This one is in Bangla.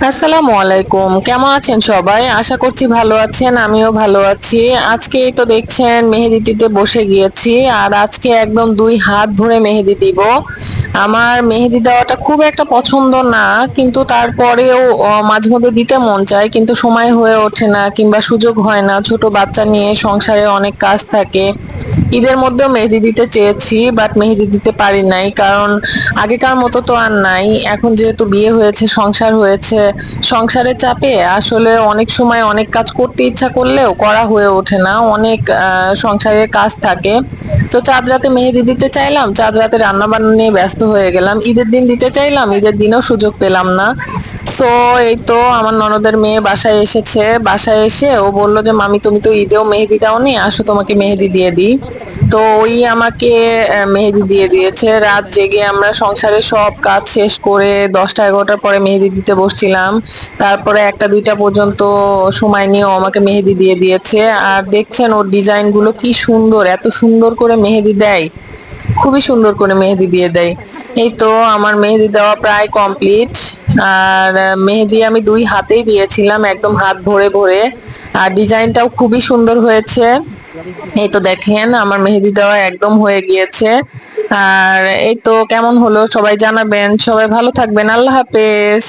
আসসালামু আলাইকুম, কেমন আছেন সবাই? আশা করছি ভালো আছেন, আমিও ভালো আছি। আজকে তো দেখছেন মেহেদি দিতে বসে গিয়েছি, আর আজকে একদম দুই হাত ধরে মেহেদি দিব। আমার মেহেদি দেওয়াটা খুব একটা পছন্দ না, কিন্তু তারপরেও মাঝে মধ্যে দিতে মন চায়, কিন্তু সময় হয়ে ওঠে না কিংবা সুযোগ হয় না। ছোট বাচ্চা নিয়ে সংসারে অনেক কাজ থাকে। ঈদের মধ্যেও মেহেদি দিতে চেয়েছি, বাট মেহেদি দিতে পারি নাই, কারণ আগেকার মতো তো আর নাই। এখন যেহেতু বিয়ে হয়েছে, সংসার হয়েছে, সংসারের চাপে আসলে অনেক সময় অনেক কাজ করতে ইচ্ছা করলেও করা হয়ে ওঠে না। অনেক সংসারের কাজ থাকে। তো চাঁদ রাতে মেহেদি দিতে চাইলাম, চাঁদ রাতে রান্না বান্না নিয়ে ব্যস্ত হয়ে গেলাম। ঈদের দিন দিতে চাইলাম, ঈদের দিনেও সুযোগ পেলাম না। সো এই তো আমার ননদের মেয়ে বাসায় এসেছে। বাসায় এসে ও বললো যে মামি, তুমি তো ঈদেও মেহেদি দাওনি, আসো তোমাকে মেহেদি দিয়ে দিই। তো ওই আমাকে মেহেদি দিয়ে দিয়েছে। রাত জেগে আমরা সংসারের সব কাজ শেষ করে 10টা 11টার পরে মেহেদি দিতে বসছিলাম। তারপরে 1টা 2টা পর্যন্ত সময় নিয়ে ও আমাকে মেহেদি দিয়ে দিয়েছে। আর দেখছেন ওর ডিজাইন গুলো কি সুন্দর, এত সুন্দর করে মেহেদি দেয়, খুবই সুন্দর করে মেহেদি দিয়ে দেয়। এই তো আমার মেহেদি দেওয়া প্রায় কমপ্লিট। আর মেহেদি আমি দুই হাতেই দিয়েছিলাম, একদম হাত ভরে ভরে। আর ডিজাইনটাও খুবই সুন্দর হয়েছে। এই তো দেখেন আমার মেহেদি দেওয়া একদম হয়ে গিয়েছে। আর এই তো কেমন হলো সবাই জানাবেন। সবাই ভালো থাকবেন। আল্লাহ হাফেজ।